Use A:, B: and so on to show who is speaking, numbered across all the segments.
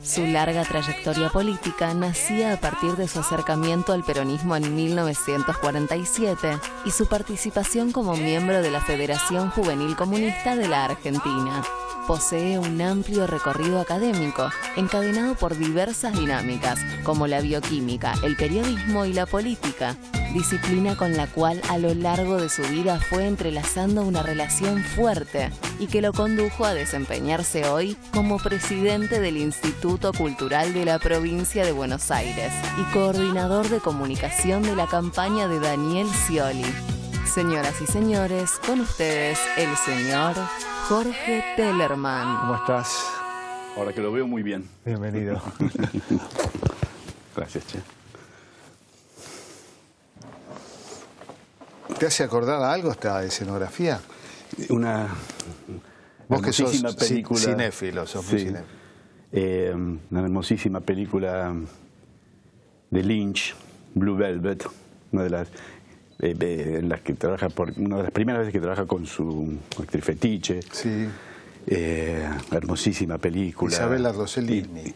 A: Su larga trayectoria política nacía a partir de su acercamiento al peronismo en 1947 y su participación como miembro de la Federación Juvenil Comunista de la Argentina. Posee un amplio recorrido académico, encadenado por diversas dinámicas, como la bioquímica, el periodismo y la política, disciplina con la cual a lo largo de su vida fue entrelazando una relación fuerte y que lo condujo a desempeñarse hoy como presidente del Instituto Cultural de la Provincia de Buenos Aires y coordinador de comunicación de la campaña de Daniel Scioli. Señoras y señores, con ustedes el señor Jorge Tellerman.
B: ¿Cómo estás?
C: Ahora que lo veo muy bien.
B: Bienvenido.
C: Gracias, Che.
B: ¿Te hace acordar a algo esta escenografía?
C: Una
B: Vos que sos
C: película,
B: cinéfilo, sos muy cinéfilo.
C: Una hermosísima película de Lynch, Blue Velvet, una de las en las que trabaja una de las primeras veces que trabaja con su actriz fetiche.
B: Sí.
C: Hermosísima película.
B: Isabella Rossellini.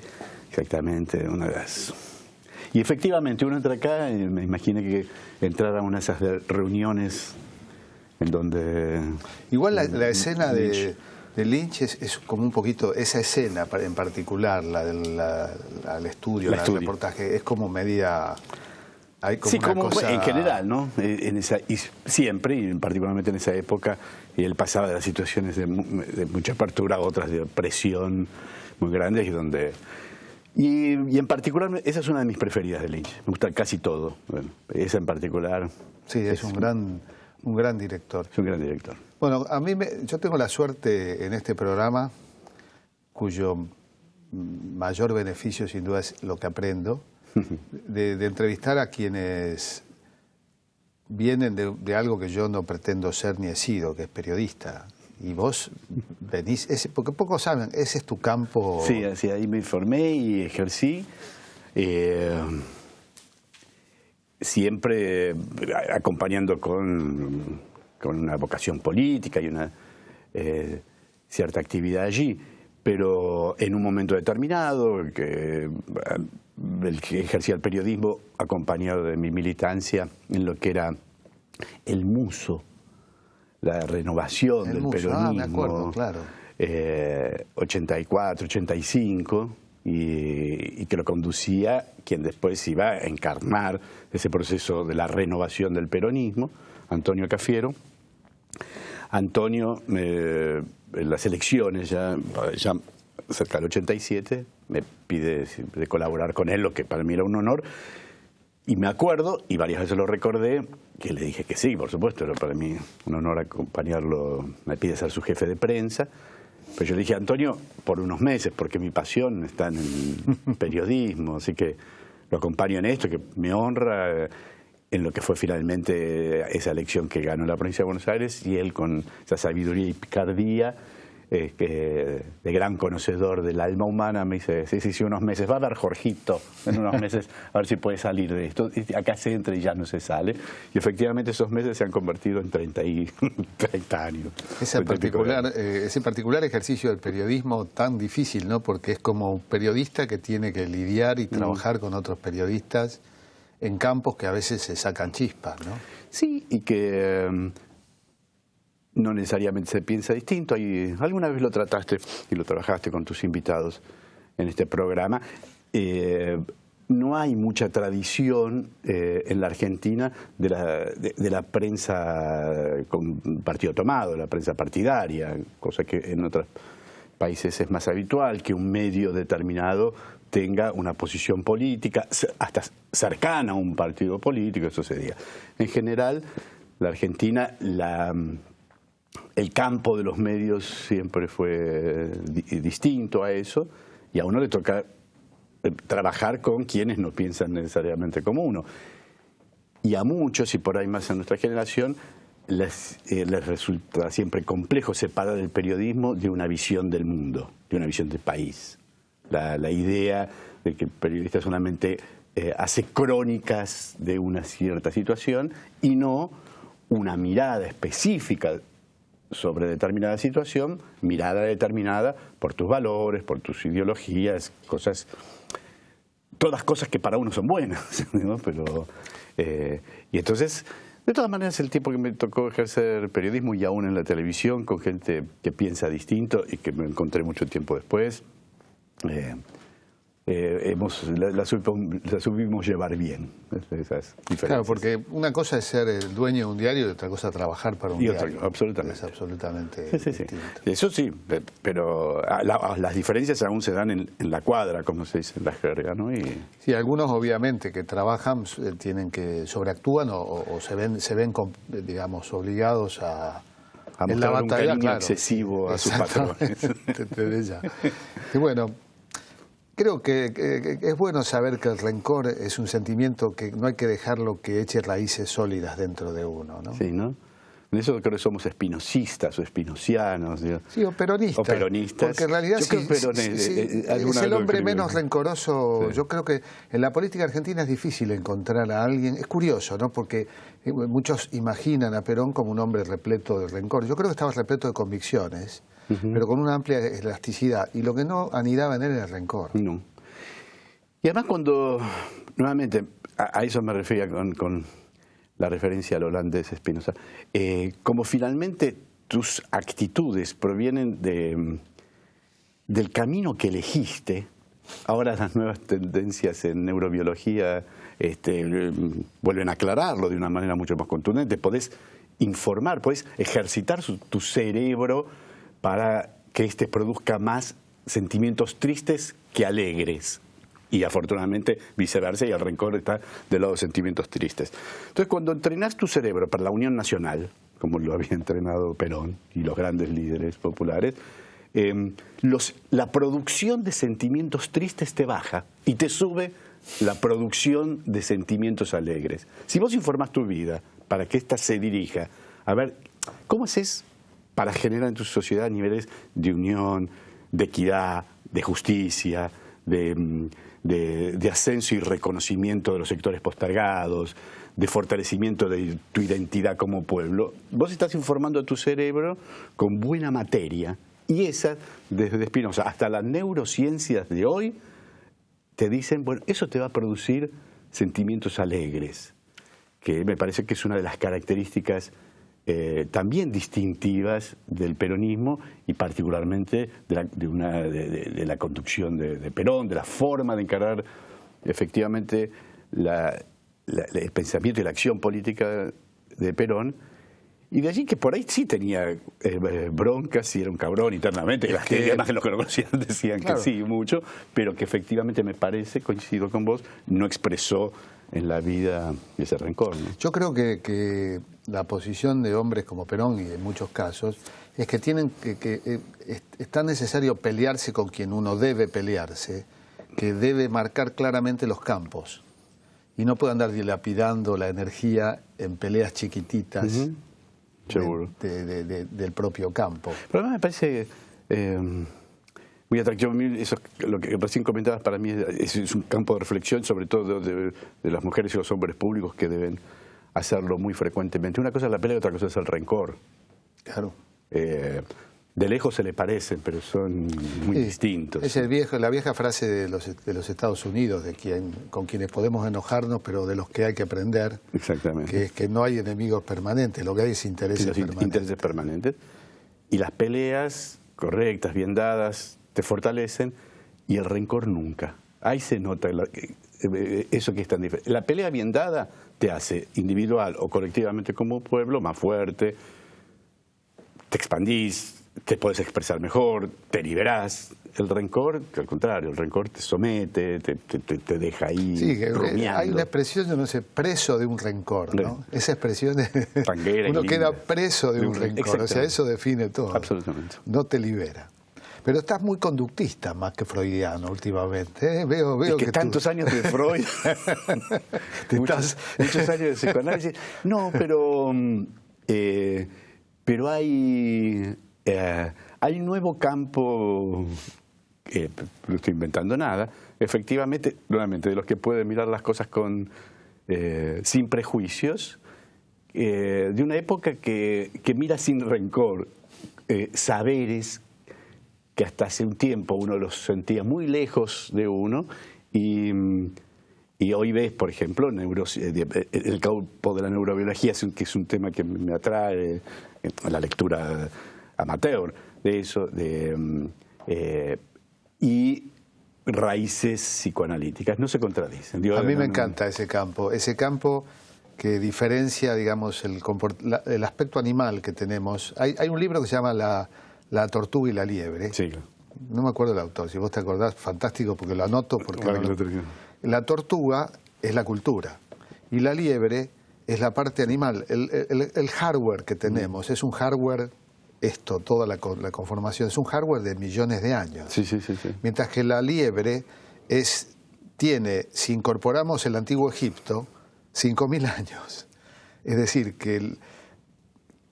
C: Exactamente, una de las... Y efectivamente uno entra acá y me imagino que entrar a una de esas reuniones en donde...
B: Igual la escena de Lynch es como un poquito, esa escena en particular, la del al estudio, el reportaje, es como media... Hay como
C: sí,
B: una
C: como
B: cosa...
C: en general, ¿no? En esa, y siempre, y particularmente en esa época, y él pasaba de las situaciones de mucha apertura a otras de presión muy grandes y donde... Y en particular, esa es una de mis preferidas de Lynch. Me gusta casi todo. Bueno, esa en particular...
B: Sí, es un gran director.
C: Es un gran director.
B: Bueno, yo tengo la suerte en este programa, cuyo mayor beneficio sin duda es lo que aprendo, de entrevistar a quienes vienen de algo que yo no pretendo ser ni he sido, que es periodista. Y vos venís, porque pocos saben, ese es tu campo.
C: Sí, así, ahí me formé y ejercí. Siempre acompañando con una vocación política y una cierta actividad allí, pero en un momento determinado, el que ejercía el periodismo acompañado de mi militancia en lo que era el muso, la renovación del peronismo,
B: me acuerdo, claro.
C: 84, 85, y que lo conducía quien después iba a encarnar ese proceso de la renovación del peronismo, Antonio Cafiero. Antonio, en las elecciones, ya cerca del 87, me pide de colaborar con él, lo que para mí era un honor. Y me acuerdo, y varias veces lo recordé, que le dije que sí, por supuesto, era para mí un honor acompañarlo, me pide ser su jefe de prensa. Pero yo le dije, Antonio, por unos meses, porque mi pasión está en el periodismo, así que lo acompaño en esto, que me honra en lo que fue finalmente esa elección que ganó la provincia de Buenos Aires, y él con esa sabiduría y picardía, de gran conocedor del alma humana, me dice, sí, unos meses, va a ver Jorgito, en unos meses, a ver si puede salir de esto. Y acá se entra y ya no se sale. Y efectivamente esos meses se han convertido en 30 años.
B: Ese particular ejercicio del periodismo tan difícil, ¿no? Porque es como un periodista que tiene que lidiar y trabajar con otros periodistas en campos que a veces se sacan chispas, ¿no?
C: Sí, y que... no necesariamente se piensa distinto. Alguna vez lo trataste y lo trabajaste con tus invitados en este programa. No hay mucha tradición en la Argentina de la prensa con partido tomado, de la prensa partidaria, cosa que en otros países es más habitual, que un medio determinado tenga una posición política, hasta cercana a un partido político, eso se diga. En general, la Argentina, el campo de los medios siempre fue distinto a eso, y a uno le toca trabajar con quienes no piensan necesariamente como uno. Y a muchos, y por ahí más a nuestra generación, les resulta siempre complejo separar el periodismo de una visión del mundo, de una visión del país. la idea de que el periodista solamente hace crónicas de una cierta situación y no una mirada específica sobre determinada situación, mirada determinada por tus valores, por tus ideologías, todas cosas que para uno son buenas, ¿no? Pero, y entonces, de todas maneras, el tiempo que me tocó ejercer periodismo y aún en la televisión con gente que piensa distinto y que me encontré mucho tiempo después, la supimos llevar bien, esas diferencias.
B: Claro, porque una cosa es ser el dueño de un diario y otra cosa trabajar para un diario.
C: Absolutamente.
B: Es absolutamente
C: sí.
B: distinto.
C: Eso sí, pero las diferencias aún se dan en la cuadra, como se dice en la jerga, ¿no?
B: Sí, algunos obviamente que trabajan tienen que sobreactúan o se ven digamos, obligados a
C: mostrar un cariño excesivo a sus patrones.
B: Y bueno, creo que es bueno saber que el rencor es un sentimiento que no hay que dejarlo que eche raíces sólidas dentro de uno, ¿no?
C: Sí, ¿no? En eso creo que somos espinocistas o espinosianos. Digo.
B: Sí, o peronistas.
C: O peronistas.
B: Porque en realidad es el hombre menos rencoroso. Sí. Yo creo que en la política argentina es difícil encontrar a alguien. Es curioso, ¿no? Porque muchos imaginan a Perón como un hombre repleto de rencor. Yo creo que estaba repleto de convicciones, pero con una amplia elasticidad. Y lo que no anidaba en él era el rencor.
C: No. Y además cuando, nuevamente, a eso me refería con la referencia al holandés Spinoza, como finalmente tus actitudes provienen del camino que elegiste. Ahora las nuevas tendencias en neurobiología vuelven a aclararlo de una manera mucho más contundente. Podés informar, podés ejercitar tu cerebro para que éste produzca más sentimientos tristes que alegres. Y afortunadamente viceversa, y el rencor está del lado de sentimientos tristes. Entonces, cuando entrenás tu cerebro para la unión nacional, como lo había entrenado Perón y los grandes líderes populares, la producción de sentimientos tristes te baja y te sube la producción de sentimientos alegres. Si vos informás tu vida para que ésta se dirija, a ver, ¿cómo haces para generar en tu sociedad niveles de unión, de equidad, de justicia, de ascenso y reconocimiento de los sectores postergados, de fortalecimiento de tu identidad como pueblo? Vos estás informando a tu cerebro con buena materia, y esa, desde Spinoza hasta las neurociencias de hoy, te dicen, bueno, eso te va a producir sentimientos alegres, que me parece que es una de las características también distintivas del peronismo y particularmente de la conducción de Perón, de la forma de encarar efectivamente el pensamiento y la acción política de Perón. Y de allí que por ahí sí tenía broncas y era un cabrón internamente, que además los que lo conocían decían claro, que sí, mucho, pero que efectivamente me parece, coincido con vos, no expresó en la vida ese rencor, ¿no?
B: Yo creo que la posición de hombres como Perón, y en muchos casos, es que es tan necesario pelearse con quien uno debe pelearse, que debe marcar claramente los campos. Y no puede andar dilapidando la energía en peleas chiquititas del propio campo.
C: Pero además me parece muy atractivo. Eso, lo que recién comentabas, para mí es un campo de reflexión, sobre todo de las mujeres y los hombres públicos que deben hacerlo muy frecuentemente. Una cosa es la pelea y otra cosa es el rencor.
B: Claro.
C: De lejos se le parecen, pero son muy distintos.
B: Es la vieja frase de los Estados Unidos, con quienes podemos enojarnos, pero de los que hay que aprender.
C: Exactamente.
B: Que es que no hay enemigos permanentes, lo que hay es intereses permanentes.
C: Intereses permanentes. Y las peleas correctas, bien dadas, te fortalecen, y el rencor nunca. Ahí se nota eso que es tan diferente. La pelea bien dada te hace individual o colectivamente como pueblo más fuerte, te expandís, te puedes expresar mejor, te liberás. El rencor, que al contrario, el rencor te somete, te deja ahí rumiando.
B: Hay una expresión, yo no sé, preso de un rencor, ¿no? Esa expresión
C: uno
B: queda preso de un rencor, o sea, eso define todo.
C: Absolutamente.
B: No te libera. Pero estás muy conductista más que freudiano últimamente. Veo
C: es que tantos años de Freud, muchos años de psicoanálisis. No, pero hay un nuevo campo no estoy inventando nada, efectivamente, nuevamente, de los que pueden mirar las cosas sin prejuicios, de una época que mira sin rencor saberes que hasta hace un tiempo uno los sentía muy lejos de uno, y hoy ves, por ejemplo, el campo de la neurobiología, que es un tema que me atrae, la lectura amateur de eso, y raíces psicoanalíticas, no se contradicen.
B: A mí me encanta ese campo que diferencia, digamos, el aspecto animal que tenemos. Hay un libro que se llama La tortuga y la liebre.
C: Sí.
B: No me acuerdo del autor, si vos te acordás, fantástico, porque lo anoto. La tortuga es la cultura y la liebre es la parte animal. El hardware que tenemos es un hardware, toda la conformación, es un hardware de millones de años.
C: Sí.
B: Mientras que la liebre tiene, si incorporamos el antiguo Egipto, 5.000 años. Es decir, que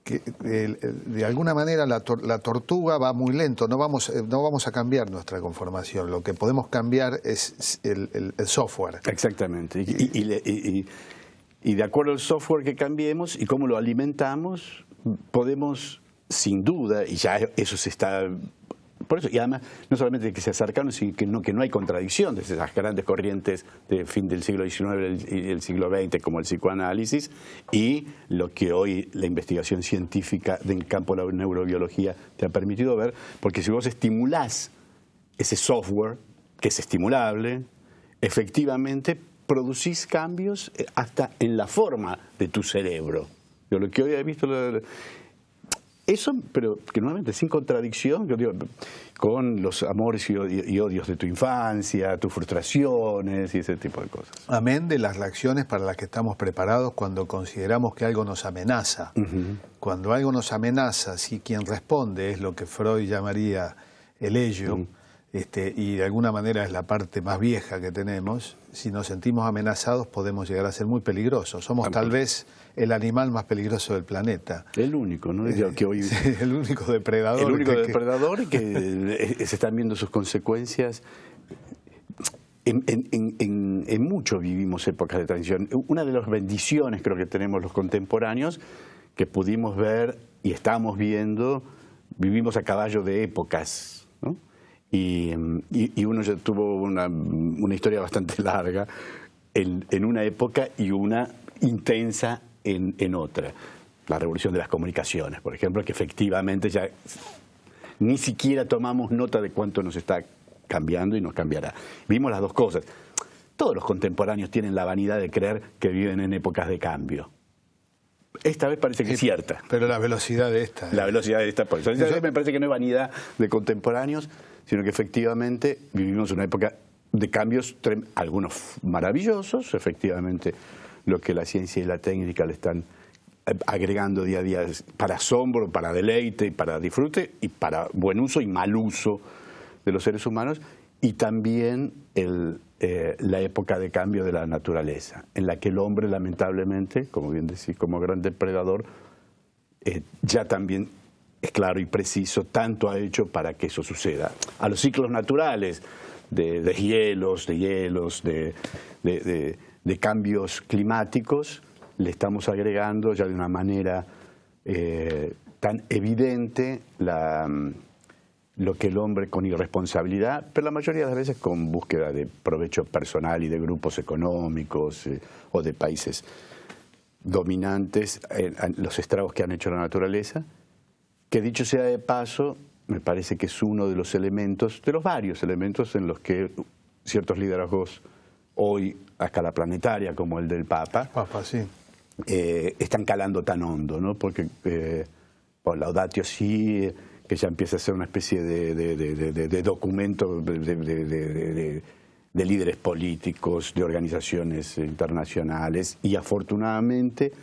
B: de alguna manera la tortuga va muy lento, no vamos a cambiar nuestra conformación, lo que podemos cambiar es el software.
C: Exactamente, y de acuerdo al software que cambiemos y cómo lo alimentamos, podemos sin duda, y ya eso se está... Por eso, y además, no solamente que se acercaron, sino que no hay contradicción de esas grandes corrientes del fin del siglo XIX y el siglo XX, como el psicoanálisis, y lo que hoy la investigación científica del campo de la neurobiología te ha permitido ver, porque si vos estimulás ese software, que es estimulable, efectivamente producís cambios hasta en la forma de tu cerebro. Yo lo que hoy he visto... Eso, pero que nuevamente sin contradicción, yo digo, con los amores y odios de tu infancia, tus frustraciones y ese tipo de cosas.
B: Amén de las reacciones para las que estamos preparados cuando consideramos que algo nos amenaza. Cuando algo nos amenaza, si quien responde es lo que Freud llamaría el ello, y de alguna manera es la parte más vieja que tenemos, si nos sentimos amenazados podemos llegar a ser muy peligrosos. Somos tal vez el animal más peligroso del planeta.
C: El único, ¿no? Que hoy,
B: el único depredador.
C: El único depredador que se están viendo sus consecuencias. En mucho vivimos épocas de transición. Una de las bendiciones creo que tenemos los contemporáneos, que pudimos ver y estamos viendo, vivimos a caballo de épocas, ¿no? Y uno ya tuvo una historia bastante larga en una época y una intensa en otra. La revolución de las comunicaciones, por ejemplo, que efectivamente ya ni siquiera tomamos nota de cuánto nos está cambiando y nos cambiará. Vimos las dos cosas. Todos los contemporáneos tienen la vanidad de creer que viven en épocas de cambio. Esta vez parece que es cierta.
B: Pero la velocidad de esta...
C: La velocidad de esta... Por eso me parece que no es vanidad de contemporáneos, sino que efectivamente vivimos una época de cambios, algunos maravillosos, efectivamente lo que la ciencia y la técnica le están agregando día a día para asombro, para deleite, para disfrute y para buen uso y mal uso de los seres humanos, y también la época de cambio de la naturaleza, en la que el hombre lamentablemente, como bien decís, como gran depredador, ya también es claro y preciso, tanto ha hecho para que eso suceda. A los ciclos naturales de hielos, de cambios climáticos, le estamos agregando ya de una manera tan evidente lo que el hombre con irresponsabilidad, pero la mayoría de las veces con búsqueda de provecho personal y de grupos económicos o de países dominantes, los estragos que han hecho la naturaleza, que dicho sea de paso, me parece que es uno de los elementos, de los varios elementos en los que ciertos liderazgos hoy a escala planetaria, como el del Papa,
B: sí,
C: están calando tan hondo, ¿no? Porque por Laudatio Si, que ya empieza a ser una especie de documento de líderes políticos, de organizaciones internacionales y afortunadamente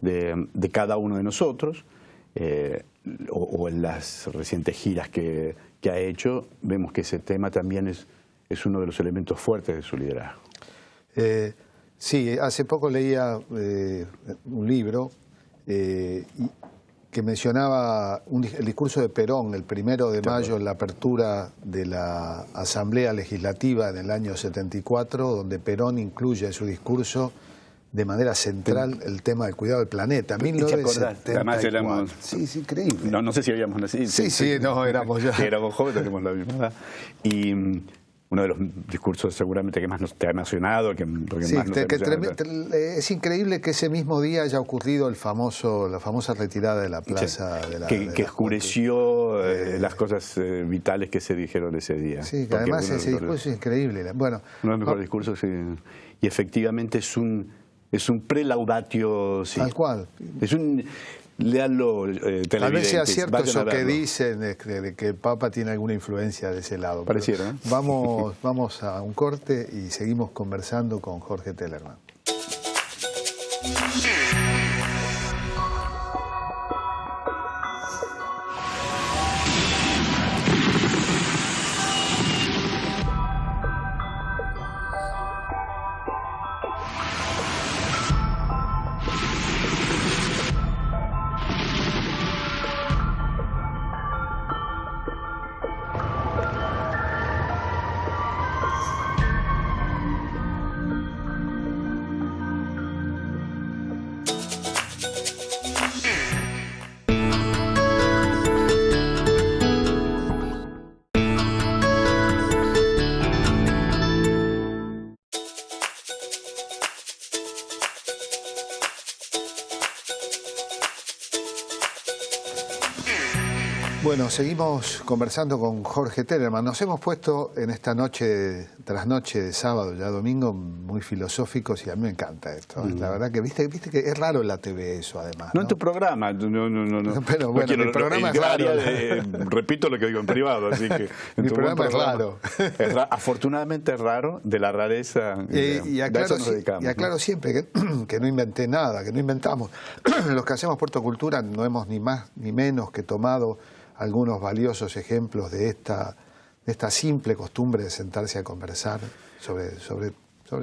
C: de cada uno de nosotros, o en las recientes giras que ha hecho, vemos que ese tema también es uno de los elementos fuertes de su liderazgo.
B: Sí, hace poco leía un libro que que mencionaba el discurso de Perón, el 1 de mayo, en la apertura de la Asamblea Legislativa en el año 74, donde Perón incluye en su discurso de manera central el tema del cuidado del planeta. 1974.
C: Además éramos...
B: Sí, es increíble.
C: No sé si habíamos nacido.
B: Sí, no, éramos ya.
C: Éramos jóvenes, tenemos la misma edad. Y uno de los discursos seguramente que más te ha emocionado, lo que más nos emociona.
B: Es increíble que ese mismo día haya ocurrido la famosa retirada de la plaza.
C: Sí, que oscureció las cosas vitales que se dijeron ese día.
B: Sí, que además ese discurso es increíble. Bueno,
C: uno de los mejores discursos, sí. Y efectivamente es un prelaudatio. Sí.
B: Tal cual.
C: Es un... Leanlo, televidentes.
B: Tal vez sea cierto eso que dicen, de que el Papa tiene alguna influencia de ese lado.
C: Pareciera, ¿eh?
B: Vamos a un corte y seguimos conversando con Jorge Tellerman. Bueno, seguimos conversando con Jorge Tellerman. Nos hemos puesto en esta noche, tras noche de sábado, ya domingo, muy filosóficos y a mí me encanta esto. La verdad que viste que es raro en la TV eso, además.
C: No en tu programa. No.
B: Pero bueno, mi programa es raro.
C: Repito lo que digo en privado, así que...
B: Mi programa es raro.
C: Afortunadamente es raro, de la rareza.
B: Y aclaro siempre que no inventé nada, que no inventamos. Los que hacemos Puerto Cultura no hemos ni más ni menos que tomado algunos valiosos ejemplos de esta simple costumbre de sentarse a conversar sobre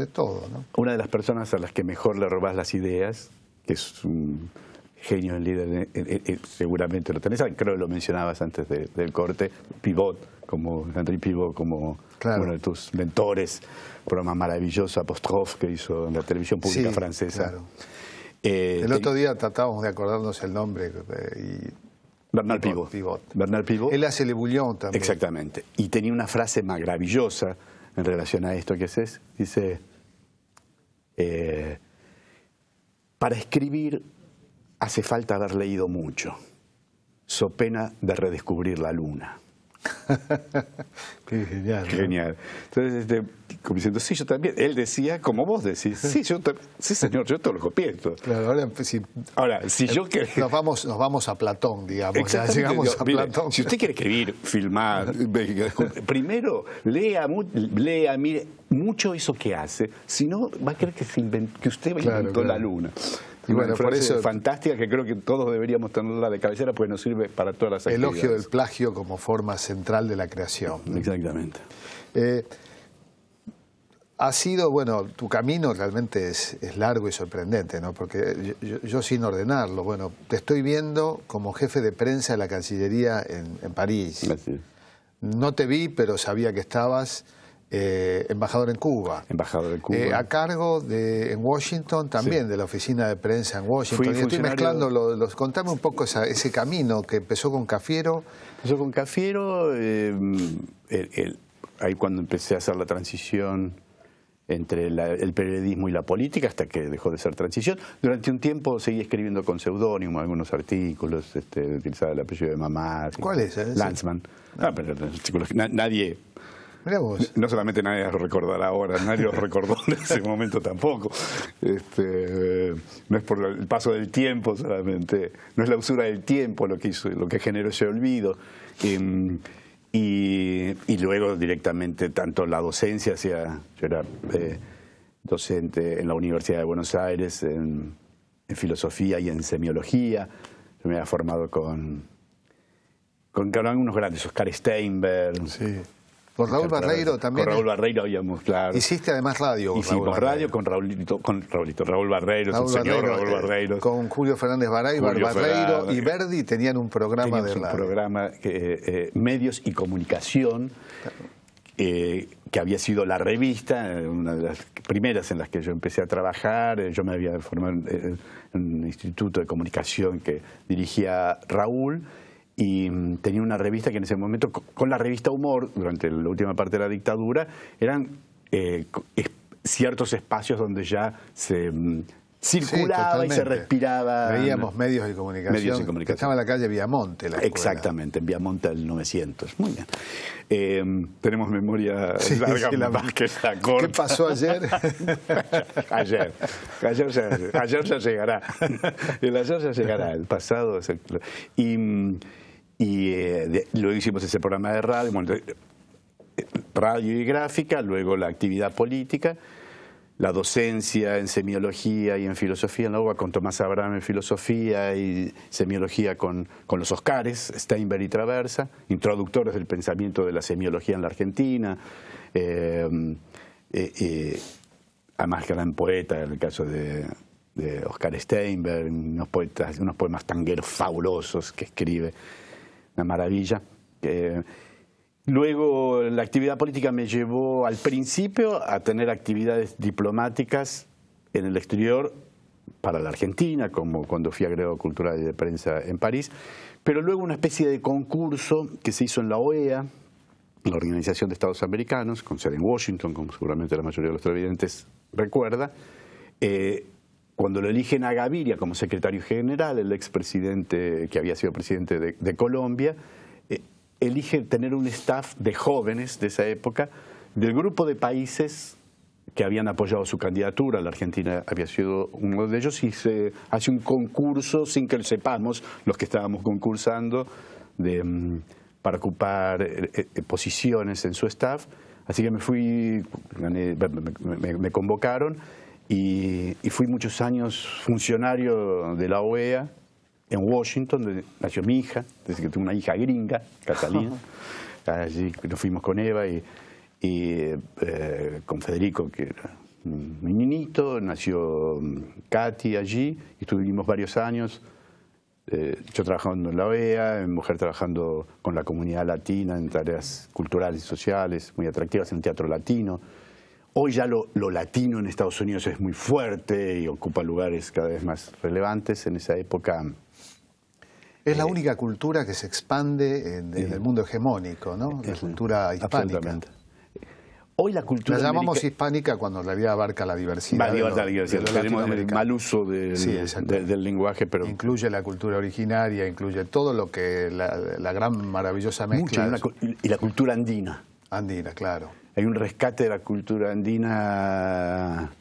B: todo, ¿no?
C: Una de las personas a las que mejor le robás las ideas, que es un genio en líder, seguramente lo tenés, creo que lo mencionabas antes del corte, Pivot, como Henry Pivot, como
B: claro,
C: uno de tus mentores, programa maravilloso, Apostrophe, que hizo en la televisión pública francesa.
B: Claro. El otro día tratábamos de acordarnos el nombre
C: Bernard Pivot. Bernard Pivot.
B: Él hace Le Bouillon también.
C: Exactamente. Y tenía una frase maravillosa en relación a esto que haces. Dice, para escribir hace falta haber leído mucho, so pena de redescubrir la luna.
B: Qué genial, ¿no?
C: Genial. Entonces, como diciendo, sí, yo también. Él decía, como vos decís, sí, sí señor, yo todo lo copié.
B: Claro,
C: ahora, si yo quiero...
B: Nos vamos a Platón, digamos. Ya llegamos a Platón.
C: Si usted quiere escribir, filmar, primero lea, mire mucho eso que hace, si no va a creer que usted inventó la luna. Y bueno, por eso fantástica que creo que todos deberíamos tenerla de cabecera porque nos sirve para todas las actividades.
B: Elogio del plagio como forma central de la creación.
C: Exactamente.
B: Ha sido, bueno, tu camino realmente es largo y sorprendente, ¿no? Porque yo sin ordenarlo, bueno, te estoy viendo como jefe de prensa de la Cancillería en París.
C: Gracias.
B: No te vi, pero sabía que estabas... embajador en Cuba.
C: Embajador en Cuba.
B: A cargo en Washington también, de la oficina de prensa en Washington. Estoy mezclando contame un poco ese camino que empezó con Cafiero.
C: Empezó con Cafiero, ahí cuando empecé a hacer la transición entre el periodismo y la política, hasta que dejó de ser transición. Durante un tiempo seguí escribiendo con seudónimo algunos artículos, utilizaba el apellido de mamá.
B: ¿Cuál es?
C: Lanzmann. Pero nadie...
B: Mirá vos.
C: No solamente nadie lo recordará ahora, nadie lo recordó en ese momento tampoco. No es por el paso del tiempo solamente, no es la usura del tiempo lo que generó ese olvido. Y luego directamente tanto la docencia, yo era docente en la Universidad de Buenos Aires en filosofía y en semiología. Yo me había formado con algunos grandes, Oscar Steinberg.
B: Sí. Con Raúl Barreiro también.
C: Con Raúl Barreiro habíamos, claro.
B: Hiciste además radio.
C: Hicimos radio con Raúl Barreiro, el señor Raúl Barreiro.
B: Con Julio Fernández Baray, Barreiro y Verdi tenían un programa de radio.
C: Un programa, Medios y Comunicación, que había sido la revista, una de las primeras en las que yo empecé a trabajar. Yo me había formado en un instituto de comunicación que dirigía Raúl. Y tenía una revista que en ese momento, con la revista Humor, durante la última parte de la dictadura, eran ciertos espacios donde ya se circulaba y se respiraba.
B: Veíamos medios de comunicación. Que estaba en la calle Viamonte, la escuela.
C: Exactamente, en Viamonte del 900. Muy bien. Tenemos memoria larga más que esta corta.
B: ¿Qué pasó ayer?
C: Ayer ya llegará. El ayer ya llegará, el pasado es el... luego hicimos ese programa de radio, radio y gráfica, luego la actividad política, la docencia en semiología y en filosofía en la UBA con Tomás Abraham en filosofía y semiología con los Oscares, Steinberg y Traversa, introductores del pensamiento de la semiología en la Argentina, además gran poeta en el caso de Oscar Steinberg, unos poemas tangueros fabulosos que escribe, una maravilla. Luego la actividad política me llevó al principio a tener actividades diplomáticas en el exterior para la Argentina, como cuando fui agregado cultural y de prensa en París, pero luego una especie de concurso que se hizo en la OEA, la Organización de Estados Americanos, con sede en Washington, como seguramente la mayoría de los televidentes recuerda. Cuando lo eligen a Gaviria como secretario general, el expresidente que había sido presidente de Colombia, elige tener un staff de jóvenes de esa época, del grupo de países que habían apoyado su candidatura. La Argentina había sido uno de ellos, y se hace un concurso sin que lo sepamos los que estábamos concursando para ocupar posiciones en su staff. Así que me fui, me convocaron y fui muchos años funcionario de la OEA en Washington, donde nació mi hija, desde que tengo una hija gringa, Catalina. Allí nos fuimos con Eva y con Federico, que era mi niñito, nació Katy allí, y estuvimos varios años, yo trabajando en la OEA, mi mujer trabajando con la comunidad latina en tareas culturales y sociales muy atractivas en el teatro latino. Hoy ya lo latino en Estados Unidos es muy fuerte y ocupa lugares cada vez más relevantes. En esa época...
B: Es la única cultura que se expande en el mundo hegemónico, ¿no? La cultura hispánica.
C: Absolutamente. Hoy la cultura
B: la llamamos hispánica cuando en realidad abarca la diversidad.
C: Tenemos el mal uso del lenguaje, pero...
B: Incluye la cultura originaria, incluye todo lo que la gran maravillosa mezcla.
C: Y la cultura andina.
B: Andina, claro.
C: Hay un rescate de la cultura andina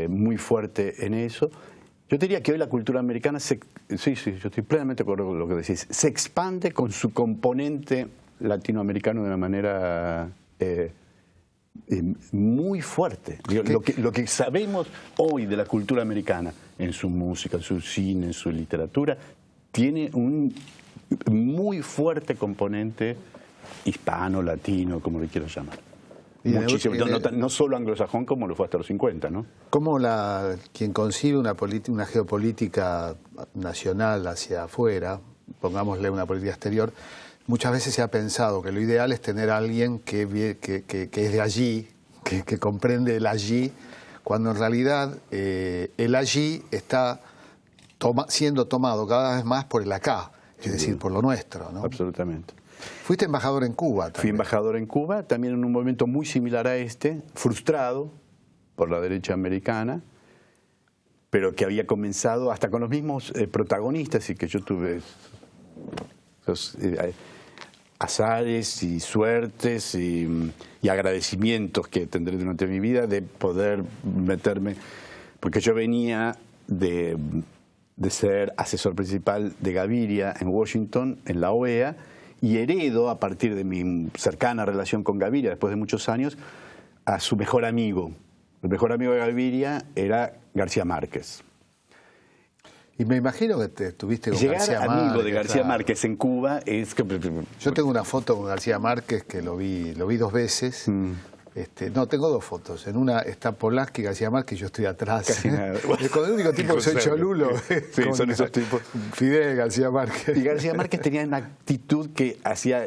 C: muy fuerte en eso. Yo diría que hoy la cultura americana, sí, yo estoy plenamente de acuerdo con lo que decís, se expande con su componente latinoamericano de una manera muy fuerte. Lo que sabemos hoy de la cultura americana, en su música, en su cine, en su literatura, tiene un muy fuerte componente hispano, latino, como le quiero llamar. Muchísimo, no solo anglosajón como lo fue hasta los 50, ¿no?
B: ¿Cómo quien concibe una geopolítica nacional hacia afuera, pongámosle una política exterior, muchas veces se ha pensado que lo ideal es tener a alguien que es de allí, que comprende el allí, cuando en realidad el allí está siendo tomado cada vez más por el acá, es decir, por lo nuestro, ¿no?
C: Absolutamente.
B: Fuiste embajador en Cuba también.
C: Fui embajador en Cuba, también en un momento muy similar a este, frustrado por la derecha americana, pero que había comenzado hasta con los mismos protagonistas, y que yo tuve esos azares y suertes y agradecimientos que tendré durante mi vida de poder meterme, porque yo venía de ser asesor principal de Gaviria en Washington, en la OEA, y heredo, a partir de mi cercana relación con Gaviria, después de muchos años, a su mejor amigo. El mejor amigo de Gaviria era García Márquez.
B: Y me imagino que te estuviste con
C: Llegar
B: García
C: a
B: Márquez.
C: mí lo de García Márquez en Cuba es que...
B: Yo tengo una foto con García Márquez que lo vi 2 veces. No, tengo 2 fotos. En una está Polanski y García Márquez y yo estoy atrás.
C: Casi nada.
B: Con el único tipo que soy cholulo.
C: Sí, son esos tipos.
B: Fidel, García Márquez.
C: Y García Márquez tenía una actitud que hacía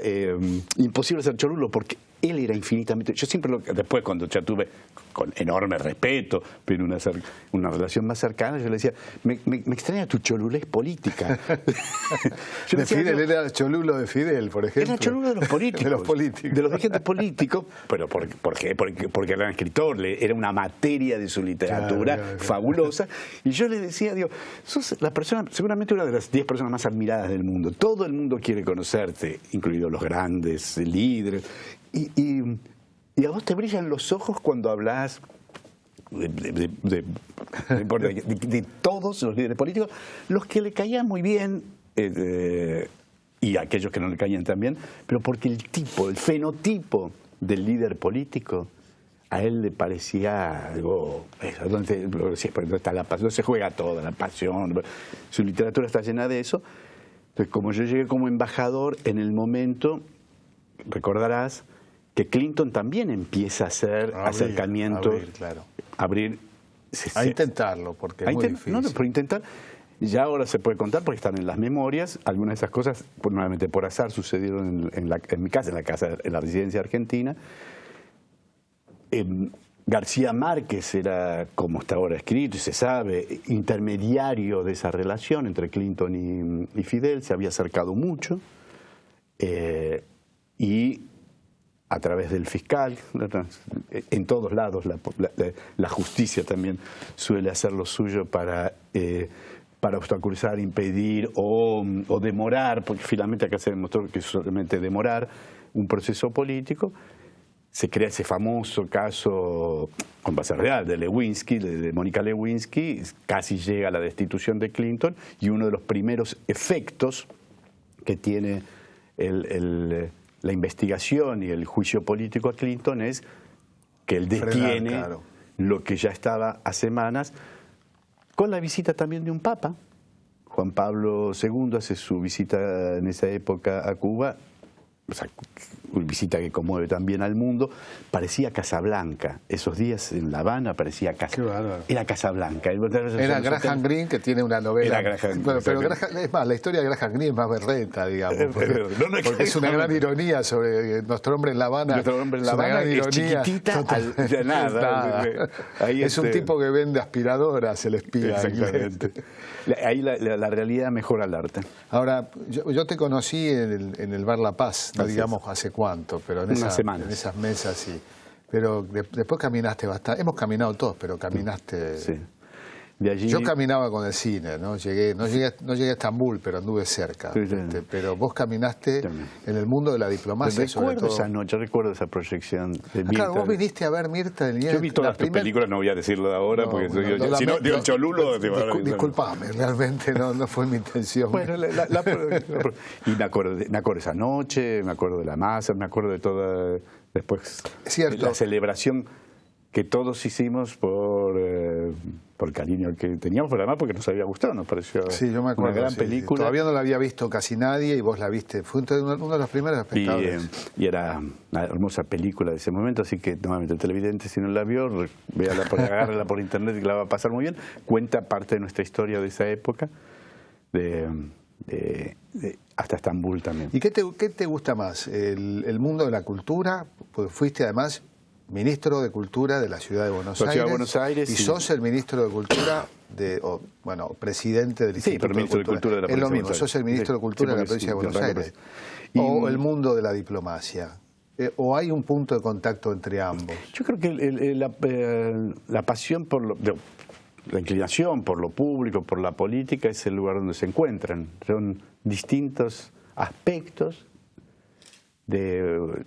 C: imposible ser cholulo, porque él era infinitamente... Yo siempre, después cuando ya tuve, con enorme respeto, pero una relación más cercana, yo le decía, me extraña tu cholulez política.
B: De Fidel, él era cholulo de Fidel, por ejemplo.
C: Era cholulo de los políticos.
B: De los políticos.
C: De los dirigentes políticos, pero porque era un escritor, era una materia de su literatura claro. fabulosa. Y yo le decía, digo, sos la persona, seguramente una de las 10 personas más admiradas del mundo. Todo el mundo quiere conocerte, incluidos los grandes líderes. Y a vos te brillan los ojos cuando hablas de todos los líderes políticos, los que le caían muy bien y aquellos que no le caían tan bien, pero porque el fenotipo del líder político a él le parecía algo, donde está la pasión, se juega toda la pasión, su literatura está llena de eso. Entonces, como yo llegué como embajador, en el momento, recordarás, que Clinton también empieza a hacer acercamientos,
B: a intentarlo, porque es muy difícil.
C: No, pero intentar, ya ahora se puede contar porque están en las memorias, algunas de esas cosas, nuevamente por azar, sucedieron en mi casa, en la residencia argentina. García Márquez era, como está ahora escrito y se sabe, intermediario de esa relación entre Clinton y Fidel, se había acercado mucho, y a través del fiscal, en todos lados la justicia también suele hacer lo suyo para obstaculizar, impedir o demorar, porque finalmente acá se demostró que solamente demorar un proceso político. Se crea ese famoso caso, con base real, de Lewinsky, de Mónica Lewinsky, casi llega a la destitución de Clinton, y uno de los primeros efectos que tiene la investigación y el juicio político a Clinton es que él detiene lo que ya estaba hace semanas, con la visita también de un papa. Juan Pablo II hace su visita en esa época a Cuba, o sea, una visita que conmueve también al mundo. Parecía Casablanca. Esos días en La Habana parecía Casablanca. Era Casablanca.
B: Era Graham Greene, que tiene una novela. Pero es más, la historia de Graham Greene es más berreta, digamos. Porque es una gran ironía sobre nuestro hombre en La Habana.
C: Nuestro hombre en La Habana es chiquitita de nada.
B: Ahí es un tipo que vende aspiradoras, el espía.
C: Exactamente. Ahí la realidad mejora el arte.
B: Ahora, yo te conocí en el Bar La Paz, no digamos hace cuánto, pero en esas mesas sí. Pero después caminaste bastante. Hemos caminado todos, pero caminaste.
C: Sí. De allí...
B: Yo caminaba con el cine, ¿no? No llegué a Estambul, pero anduve cerca.
C: Sí.
B: Pero vos caminaste en el mundo de la diplomacia, sobre todo.
C: Recuerdo esa proyección de Mirta.
B: Claro, vos viniste a ver Mirta del Niño.
C: Yo vi todas tus películas, no voy a decirlo ahora, porque si no, digo el cholulo.
B: Disculpame, realmente no fue mi intención.
C: Bueno, y me acuerdo esa noche, me acuerdo de la masa, me acuerdo de toda... Después, la celebración que todos hicimos por el cariño que teníamos, pero además porque nos había gustado, nos pareció
B: yo me acuerdo,
C: una gran película.
B: Todavía no la había visto casi nadie y vos la viste. Fue uno de los primeros espectadores.
C: Y era una hermosa película de ese momento, así que nuevamente el televidente, si no la vio, agárrala por internet y la va a pasar muy bien. Cuenta parte de nuestra historia de esa época, hasta Estambul también.
B: ¿Y qué te gusta más? ¿El mundo de la cultura? Pues fuiste además ministro de Cultura de la Ciudad de Buenos Aires. Y sos el ministro de Cultura, presidente del Instituto
C: pero ministro de Cultura de la
B: provincia. Es lo mismo, sos el ministro de Cultura de la provincia de Buenos Aires. O el mundo de la diplomacia. ¿O hay un punto de contacto entre ambos?
C: Yo creo que la pasión por la inclinación por lo público, por la política, es el lugar donde se encuentran. Son distintos aspectos de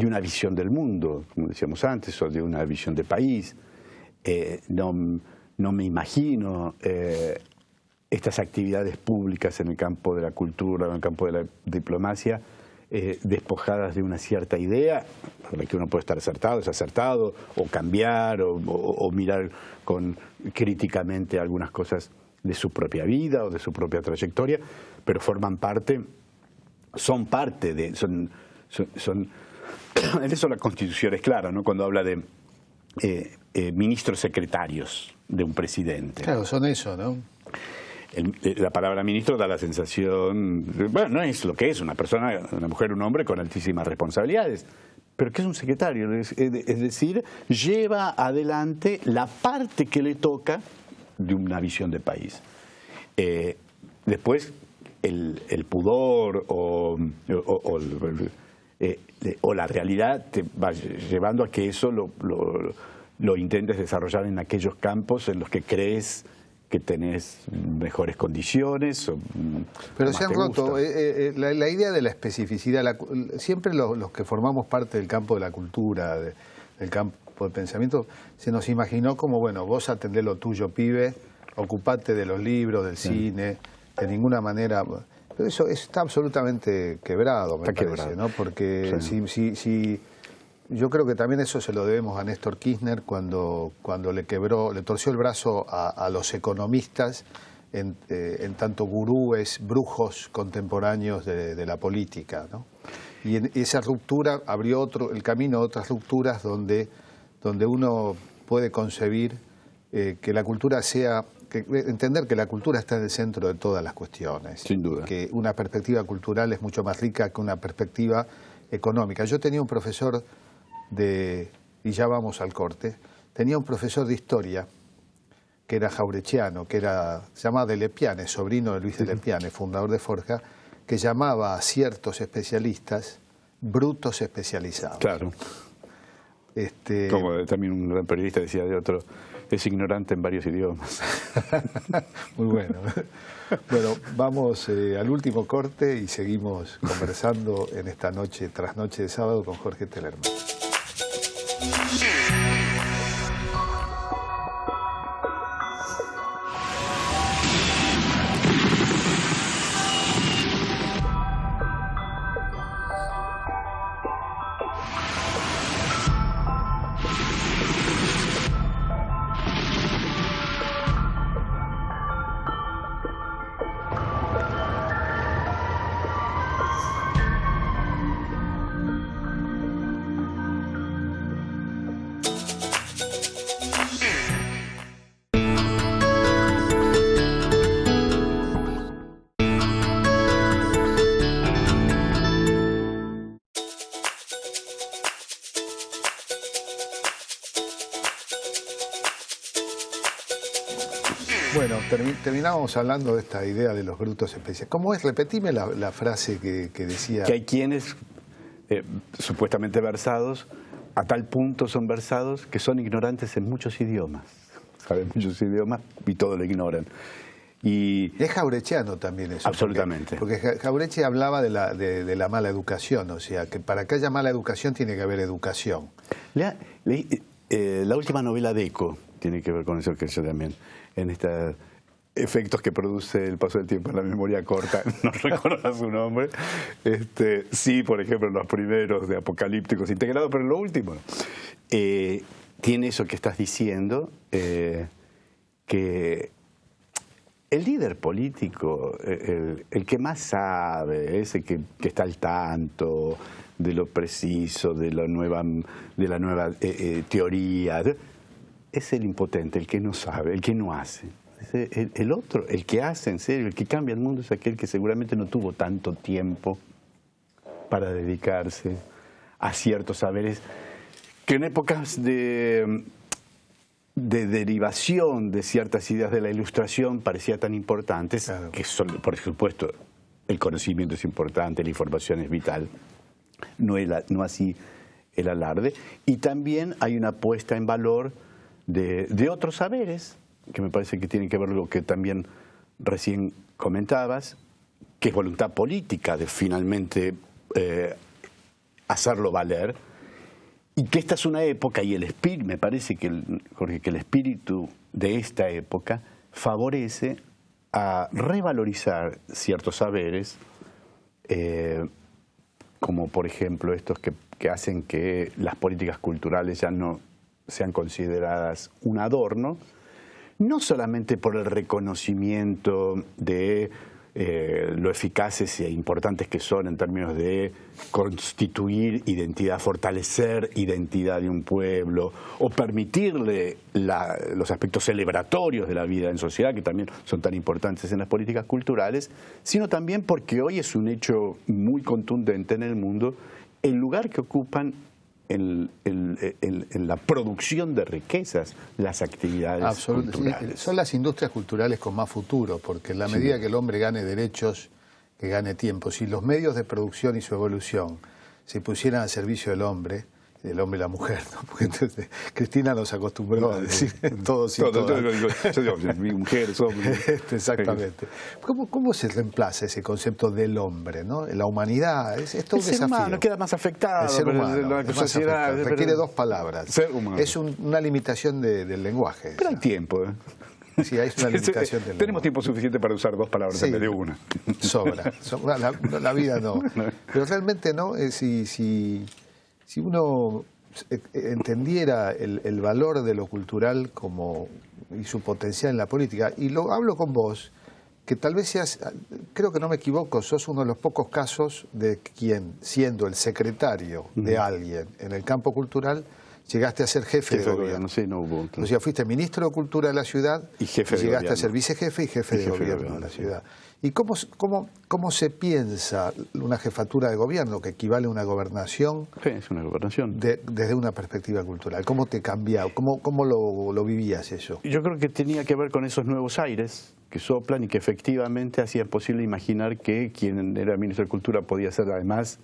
C: una visión del mundo, como decíamos antes, o de una visión de país. No me imagino estas actividades públicas en el campo de la cultura, en el campo de la diplomacia, despojadas de una cierta idea, por la que uno puede estar acertado, desacertado, o cambiar, o mirar críticamente algunas cosas de su propia vida o de su propia trayectoria, pero forman parte, son parte de... En eso la Constitución es clara, ¿no? Cuando habla de ministros secretarios de un presidente.
B: Claro, son eso, ¿no?
C: La palabra ministro da la sensación, bueno, no es lo que es una persona, una mujer, un hombre con altísimas responsabilidades, pero que es un secretario, es decir, lleva adelante la parte que le toca de una visión de país. Después, el pudor o la realidad te va llevando a que eso lo intentes desarrollar en aquellos campos en los que crees que tenés mejores condiciones.
B: Pero se han roto la idea de la especificidad. Siempre los que formamos parte del campo de la cultura, del campo del pensamiento, se nos imaginó como, bueno, vos atendés lo tuyo, pibe, ocupate de los libros, del cine, de ninguna manera... Pero eso está absolutamente quebrado, me parece, ¿no? Porque yo creo que también eso se lo debemos a Néstor Kirchner cuando le torció el brazo a los economistas en tanto gurúes, brujos contemporáneos de la política, ¿no? Y esa ruptura abrió el camino a otras rupturas donde uno puede concebir que la cultura entender que la cultura está en el centro de todas las cuestiones.
C: Sin duda.
B: Que una perspectiva cultural es mucho más rica que una perspectiva económica. Yo tenía un profesor y ya vamos al corte, tenía un profesor de historia que era jaurechiano, se llamaba de Lepiane, sobrino de Luis de Lepiane, fundador de Forja, que llamaba a ciertos especialistas brutos especializados.
C: Claro. Como también un gran periodista decía de otro, es ignorante en varios idiomas.
B: Muy bueno. Bueno, vamos al último corte y seguimos conversando en esta noche tras noche de sábado con Jorge Telerman. Bueno, terminábamos hablando de esta idea de los brutos especiales. ¿Cómo es? Repetime la frase que decía.
C: Que hay quienes, supuestamente versados, a tal punto son versados que son ignorantes en muchos idiomas. Saben muchos idiomas y todo lo ignoran. Y
B: es jaurechiano también eso.
C: Absolutamente.
B: Porque Jaureche hablaba de la mala educación, o sea, que para que haya mala educación tiene que haber educación.
C: La última novela de Eco tiene que ver con eso que yo también, en estos efectos que produce el paso del tiempo en la memoria corta, no recuerdo su nombre. Sí, por ejemplo, los primeros de Apocalípticos integrados, pero en lo último tiene eso que estás diciendo, que el líder político, el que más sabe, ese que está al tanto de lo preciso, de la nueva teoría, es el impotente, el que no sabe, el que no hace. El otro, el que hace en serio, el que cambia el mundo, es aquel que seguramente no tuvo tanto tiempo para dedicarse a ciertos saberes que en épocas de derivación de ciertas ideas de la Ilustración parecía tan importantes, claro, que son, por supuesto, el conocimiento es importante, la información es vital, no así el alarde. Y también hay una puesta en valor de otros saberes, que me parece que tienen que ver con lo que también recién comentabas, que es voluntad política de finalmente hacerlo valer, y que esta es una época, y el espíritu, me parece que, Jorge, que el espíritu de esta época favorece a revalorizar ciertos saberes como por ejemplo estos que hacen que las políticas culturales ya no sean consideradas un adorno, no solamente por el reconocimiento de lo eficaces e importantes que son en términos de constituir identidad, fortalecer identidad de un pueblo, o permitirle los aspectos celebratorios de la vida en sociedad, que también son tan importantes en las políticas culturales, sino también porque hoy es un hecho muy contundente en el mundo el lugar que ocupan en la producción de riquezas las actividades culturales.
B: Son las industrias culturales con más futuro, porque en la medida que el hombre gane derechos, que gane tiempo, si los medios de producción y su evolución se pusieran al servicio del hombre y la mujer, ¿no? Porque entonces Cristina nos acostumbró a decir todos y todas.
C: Mi mujer, hombre.
B: Exactamente. ¿Cómo se reemplaza ese concepto del hombre, ¿no? La humanidad es todo un desafío.
C: Humano queda más afectado.
B: El ser humano
C: la sociedad
B: requiere dos palabras.
C: Ser humano.
B: Es una limitación del lenguaje.
C: Pero hay tiempo, ¿eh?
B: Sí, hay una limitación del
C: Tenemos tiempo suficiente para usar dos palabras en vez de una.
B: Sobra. La vida no. Pero realmente no, si uno entendiera el valor de lo cultural y su potencial en la política, y lo hablo con vos, que tal vez seas, creo que no me equivoco, sos uno de los pocos casos de quien, siendo el secretario de alguien en el campo cultural, llegaste a ser jefe de gobierno.
C: Sí, no hubo.
B: O sea, fuiste ministro de Cultura de la ciudad
C: y llegaste
B: a ser vicejefe y jefe de gobierno de la ciudad. ¿Y cómo se piensa una jefatura de gobierno que equivale a una gobernación?
C: Sí, es una gobernación.
B: Desde una perspectiva cultural. ¿Cómo te cambiaba? ¿Cómo lo vivías eso?
C: Yo creo que tenía que ver con esos nuevos aires que soplan y que efectivamente hacían posible imaginar que quien era ministro de Cultura podía ser además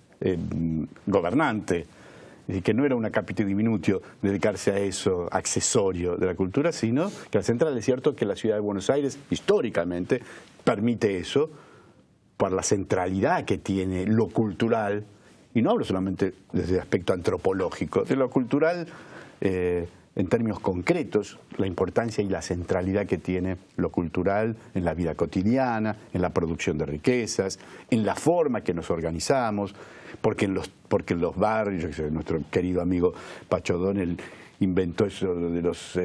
C: gobernante. Es decir, que no era una capite diminutio dedicarse a eso, accesorio de la cultura, sino que la central, es cierto que la ciudad de Buenos Aires, históricamente, permite eso por la centralidad que tiene lo cultural, y no hablo solamente desde el aspecto antropológico, de lo cultural en términos concretos, la importancia y la centralidad que tiene lo cultural en la vida cotidiana, en la producción de riquezas, en la forma que nos organizamos, porque en los barrios, yo qué sé, nuestro querido amigo Pacho O'Donnell inventó eso de los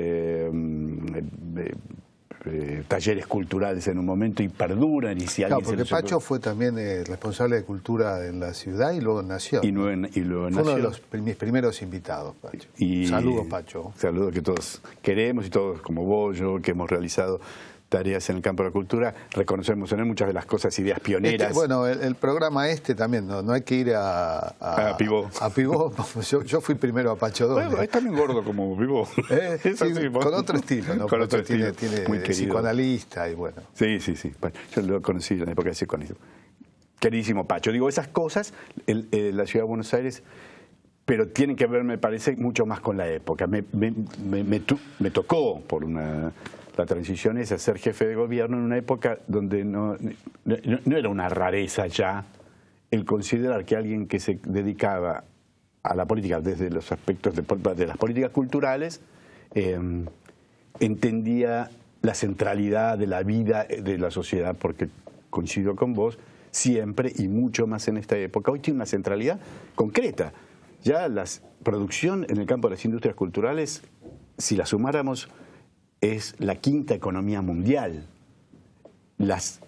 C: talleres culturales en un momento y perduran. Y si alguien
B: porque Pacho fue también responsable de cultura en la ciudad y luego en Nación.
C: Y luego
B: fue uno de mis primeros invitados, Pacho. Saludos, Pacho.
C: Saludos que todos queremos y todos como vos, yo, que hemos realizado tareas en el campo de la cultura, reconocemos en él muchas de las cosas, ideas pioneras.
B: Bueno, el programa también, no hay que ir a
C: Pivó.
B: A Pivó. Yo fui primero a Pacho O'Donnell.
C: Bueno, es también gordo como Pivó.
B: Sí, con otro estilo, ¿no?
C: Con otro estilo.
B: Tiene
C: muy
B: psicoanalista y bueno.
C: Sí. Yo lo conocí en la época de psicoanálisis. Queridísimo Pacho. Digo, esas cosas, la ciudad de Buenos Aires, pero tienen que ver, me parece, mucho más con la época. Me tocó por la transición es a ser jefe de gobierno en una época donde no era una rareza ya el considerar que alguien que se dedicaba a la política desde los aspectos de las políticas culturales entendía la centralidad de la vida de la sociedad, porque coincido con vos, siempre y mucho más en esta época, hoy tiene una centralidad concreta. Ya la producción en el campo de las industrias culturales, si la sumáramos, es la quinta economía mundial. Esos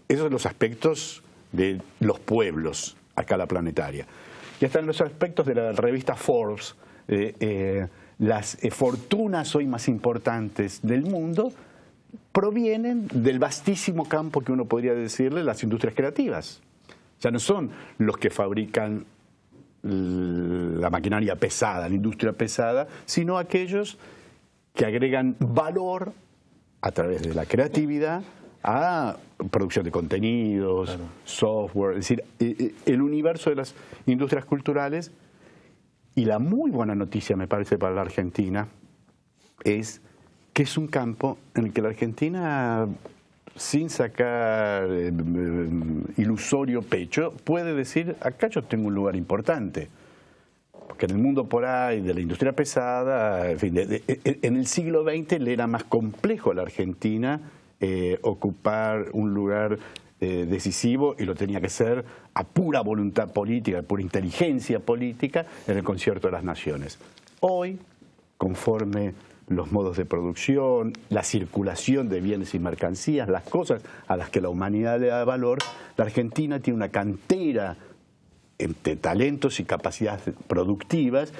C: son los aspectos de los pueblos a escala planetaria. Y hasta en los aspectos de la revista Forbes, las fortunas hoy más importantes del mundo provienen del vastísimo campo que uno podría decirle las industrias creativas. Ya no son los que fabrican la maquinaria pesada, la industria pesada, sino aquellos que agregan valor a través de la creatividad a producción de contenidos, claro, software, es decir, el universo de las industrias culturales. Y la muy buena noticia, me parece, para la Argentina es que es un campo en el que la Argentina, sin sacar ilusorio pecho, puede decir, acá yo tengo un lugar importante. Porque en el mundo por ahí de la industria pesada, en fin, en el siglo XX le era más complejo a la Argentina ocupar un lugar decisivo y lo tenía que ser a pura voluntad política, a pura inteligencia política en el concierto de las naciones. Hoy, conforme los modos de producción, la circulación de bienes y mercancías, las cosas a las que la humanidad le da valor, la Argentina tiene una cantera de talentos y capacidades productivas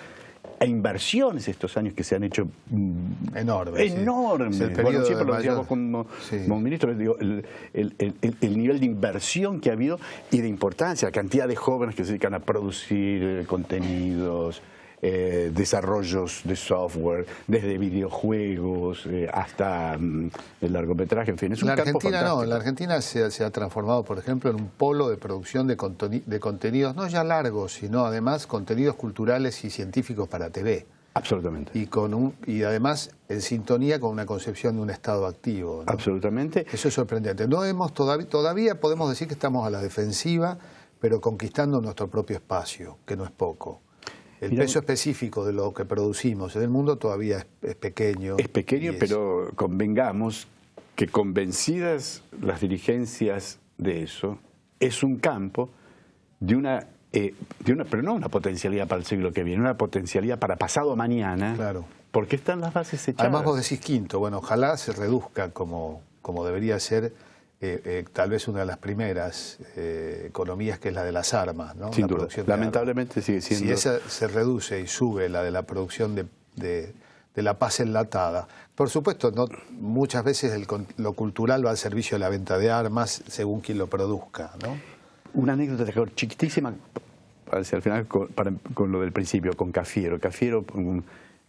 C: e inversiones estos años que se han hecho
B: enormes.
C: Enormes.
B: Sí.
C: Bueno, siempre lo decíamos como ministro, digo, el nivel de inversión que ha habido y de importancia, la cantidad de jóvenes que se dedican a producir contenidos, desarrollos de software, desde videojuegos hasta el largometraje, en fin, es un campo fantástico.
B: La Argentina se ha transformado, por ejemplo, en un polo de producción de contenidos, no ya largos, sino además contenidos culturales y científicos para TV.
C: Absolutamente.
B: Y además en sintonía con una concepción de un Estado activo, ¿no?
C: Absolutamente.
B: Eso es sorprendente. No hemos todavía podemos decir que estamos a la defensiva, pero conquistando nuestro propio espacio, que no es poco. El peso específico de lo que producimos en el mundo todavía es pequeño.
C: Es pequeño, pero convengamos que convencidas las dirigencias de eso, es un campo de una pero no una potencialidad para el siglo que viene, una potencialidad para pasado mañana,
B: claro,
C: porque están las bases echadas.
B: Además vos decís quinto, bueno, ojalá se reduzca como debería ser. Tal vez una de las primeras economías, que es la de las armas, ¿no?
C: Sin
B: la
C: duda. Lamentablemente sigue siendo.
B: Si esa se reduce y sube la de la producción de la paz enlatada, por supuesto, no, muchas veces lo cultural va al servicio de la venta de armas según quien lo produzca, ¿no?
C: Una anécdota chiquitísima, al final con lo del principio, con Cafiero. Cafiero en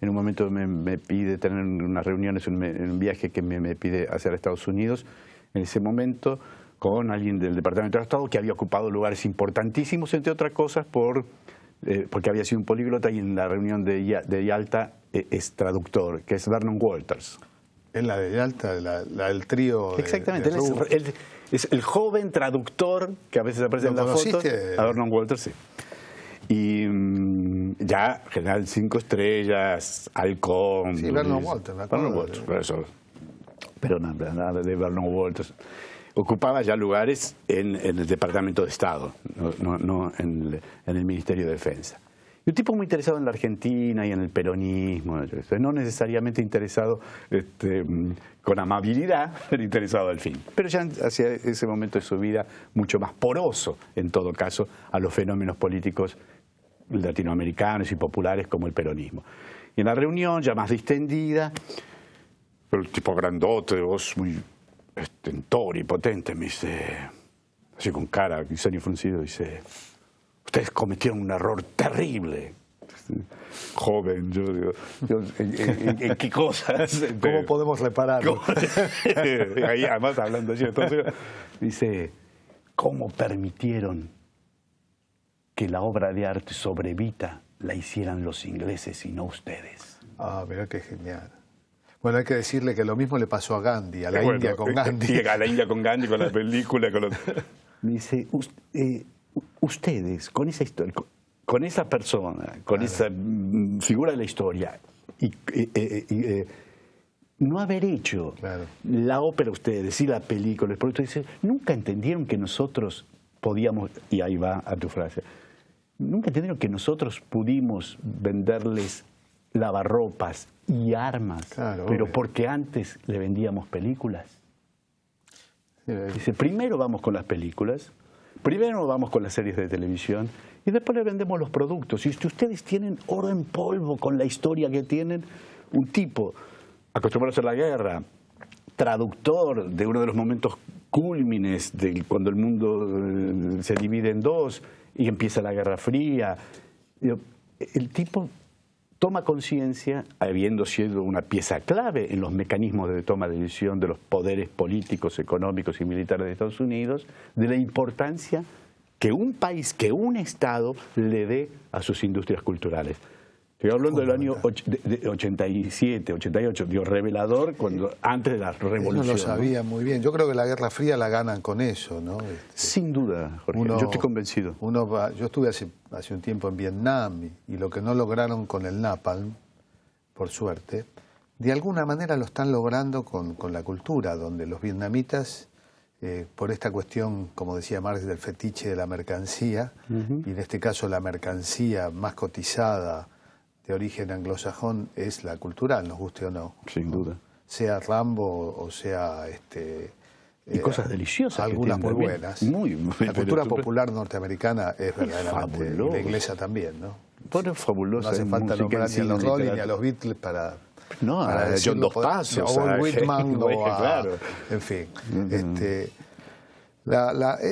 C: un momento me pide tener unas reuniones en un viaje que me pide hacer a Estados Unidos. En ese momento, con alguien del Departamento de Estado que había ocupado lugares importantísimos, entre otras cosas, porque había sido un políglota, y en la reunión de Yalta es traductor, que es Vernon Walters.
B: Es la de Yalta, la del trío.
C: Exactamente, él es el joven traductor que a veces aparece en la foto. A Vernon Walters, sí. Y ya, general 5 estrellas, halcón.
B: Sí, Vernon Walters, me acuerdo.
C: Vernon Walters, eso. Pero nada de Vernon Walters. Ocupaba ya lugares en el Departamento de Estado, no en el Ministerio de Defensa. Y un tipo muy interesado en la Argentina y en el peronismo, no necesariamente interesado con amabilidad, pero interesado al fin. Pero ya hacia ese momento de su vida mucho más poroso, en todo caso, a los fenómenos políticos latinoamericanos y populares como el peronismo. Y en la reunión, ya más distendida, el tipo grandote, de voz muy estentor y potente, me dice, así con cara y ceño fruncido, dice: ustedes cometieron un error terrible. Joven, yo digo, ¿en qué cosas?
B: ¿Cómo podemos repararlo?
C: Ahí, además, hablando así, entonces, dice: ¿cómo permitieron que la obra de arte sobre Evita la hicieran los ingleses y no ustedes?
B: Ah, mira qué genial. Bueno, hay que decirle que lo mismo le pasó a Gandhi, a la India con Gandhi.
C: A la India con Gandhi, con la película, con los... Me dice, ustedes, con esa historia, con esa persona, con esa figura de la historia, no haber hecho la ópera ustedes y la película, el producto, dice, nunca entendieron que nosotros podíamos, y ahí va a tu frase, nunca entendieron que nosotros pudimos venderles lavarropas y armas, pero obvio, porque antes le vendíamos películas. Dice, primero vamos con las películas, primero vamos con las series de televisión y después le vendemos los productos. Y si ustedes tienen oro en polvo con la historia que tienen, un tipo acostumbrado a hacer la guerra, traductor de uno de los momentos cúlmines de cuando el mundo se divide en dos y empieza la Guerra Fría, el tipo toma conciencia, habiendo sido una pieza clave en los mecanismos de toma de decisión de los poderes políticos, económicos y militares de Estados Unidos, de la importancia que un país, que un Estado le dé a sus industrias culturales. Estoy hablando del año 87, 88, dio revelador antes de la revolución.
B: No lo sabía muy bien. Yo creo que la Guerra Fría la ganan con eso, ¿no?
C: Sin duda, Jorge, yo estoy convencido.
B: Yo estuve hace un tiempo en Vietnam y lo que no lograron con el Napalm, por suerte, de alguna manera lo están logrando con la cultura, donde los vietnamitas por esta cuestión, como decía Marx, del fetiche de la mercancía, y en este caso la mercancía más cotizada de origen anglosajón es la cultural, nos guste o no.
C: Sin duda.
B: Sea Rambo o sea...
C: y cosas deliciosas.
B: Algunas muy buenas. La cultura popular norteamericana es verdaderamente...
C: fabulosa.
B: Y la inglesa también, ¿no?
C: Bueno, fabulosa.
B: No hace falta nombrar ni a los Rolling ni a los Beatles para...
C: No,
B: para
C: a John Dos Pasos.
B: O a Whitman, o a...
C: Claro.
B: En fin.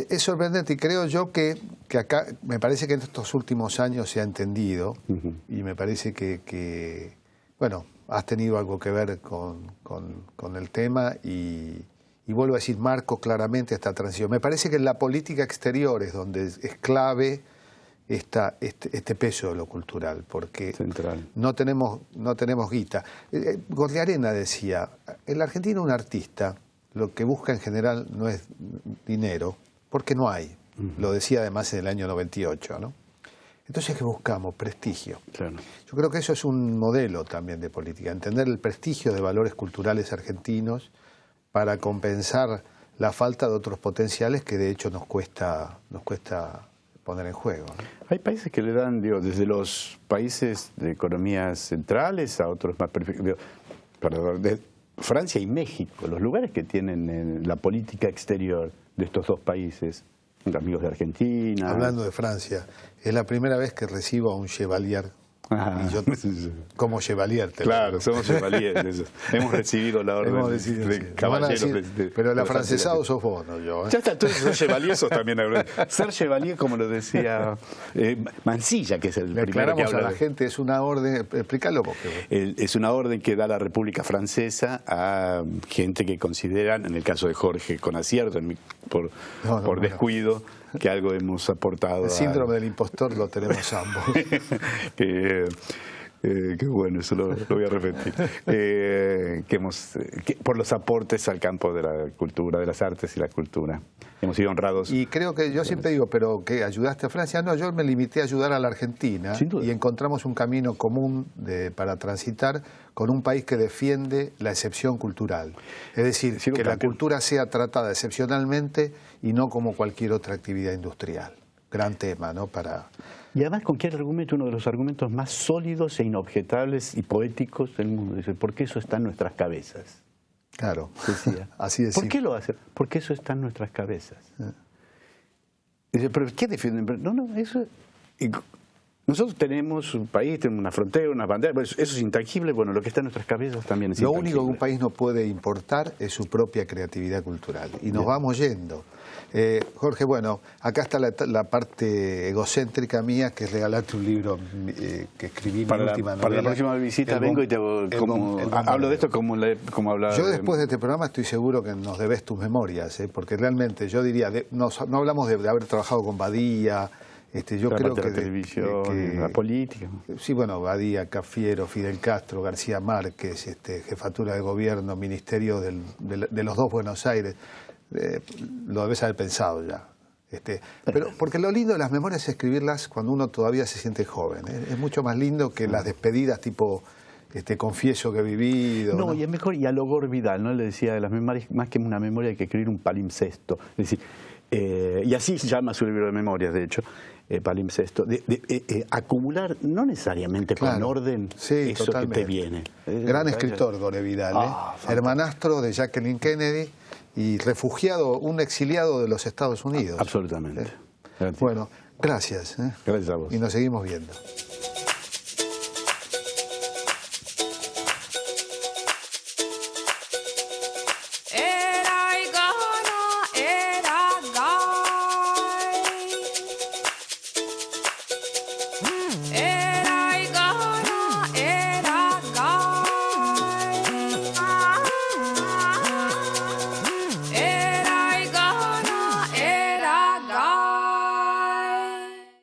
B: Es sorprendente y creo yo que acá, me parece que en estos últimos años se ha entendido y me parece que, bueno, has tenido algo que ver con el tema y vuelvo a decir, marco claramente esta transición. Me parece que en la política exterior es donde es clave este peso de lo cultural, porque
C: Central.
B: no tenemos guita. Gorriarena decía, el argentino, un artista, lo que busca en general no es dinero, porque no hay. Lo decía además en el año 98, ¿no? Entonces, ¿qué buscamos? Prestigio.
C: Claro.
B: Yo creo que eso es un modelo también de política, entender el prestigio de valores culturales argentinos para compensar la falta de otros potenciales que de hecho nos cuesta poner en juego, ¿no?
C: Hay países que le dan, digo, desde los países de economías centrales a otros más perfectos. De Francia y México, los lugares que tienen en la política exterior de estos dos países, amigos de Argentina.
B: Hablando de Francia, es la primera vez que recibo a un chevalier. Y yo, como chevalier.
C: Claro, somos chevaliers. Hemos recibido la orden de caballeros.
B: Pero el afrancesado sos vos, no yo.
C: Ya está, entonces sos chevalier, sos también. Ser chevalier, como lo decía Mansilla, que es el
B: Le
C: primero que habla.
B: a la gente, es una orden, explícalo porque...
C: Es una orden que da la República Francesa a gente que consideran, en el caso de Jorge, con acierto, por descuido, que algo hemos aportado.
B: El síndrome del impostor lo tenemos ambos.
C: Que bueno, eso lo voy a repetir. Que por los aportes al campo de la cultura, de las artes y la cultura. Hemos sido honrados.
B: Y creo que yo siempre digo, pero ¿qué? ¿Ayudaste a Francia? No, yo me limité a ayudar a la Argentina.
C: Sin duda.
B: Y encontramos un camino común para transitar con un país que defiende la excepción cultural. Es decir, que la cultura sea tratada excepcionalmente y no como cualquier otra actividad industrial. Gran tema, ¿no?
C: Y además, ¿con qué argumento? Uno de los argumentos más sólidos e inobjetables y poéticos del mundo. Dice, porque eso está en nuestras cabezas.
B: Claro,
C: decía.
B: Así es.
C: ¿Por qué lo hace? Porque eso está en nuestras cabezas. Dice, ¿pero qué defienden? No, eso... Nosotros tenemos un país, tenemos una frontera, una bandera, eso es intangible, bueno, lo que está en nuestras cabezas también es intangible.
B: Lo único que un país no puede importar es su propia creatividad cultural, y nos vamos yendo. Jorge, bueno, acá está la parte egocéntrica mía, que es regalarte un libro que escribí, mi última novela.
C: Para la próxima visita vengo y te hablo de esto como hablaba.
B: Yo después de este programa estoy seguro que nos debes tus memorias, porque realmente yo diría, no hablamos de haber trabajado con Badía. Yo creo que
C: la televisión, la política.
B: Sí, bueno, Badía, Cafiero, Fidel Castro, García Márquez, jefatura de gobierno, ministerio de los dos Buenos Aires, lo debes haber pensado ya. Pero porque lo lindo de las memorias es escribirlas cuando uno todavía se siente joven. Es mucho más lindo que las despedidas tipo confieso que he vivido.
C: No, y es mejor, y a lo Gore Vidal, ¿no? Le decía, de las memorias, más que una memoria hay que escribir un palimpsesto. Es decir, y así se llama su libro de memorias, de hecho, palimpsesto, acumular, no necesariamente con orden,
B: sí,
C: eso
B: totalmente.
C: Que te viene.
B: Gran escritor, Gore Vidal, hermanastro de Jacqueline Kennedy y refugiado, un exiliado de los Estados Unidos.
C: Absolutamente.
B: Bueno, gracias.
C: Gracias a vos.
B: Y nos seguimos viendo.
D: Hey!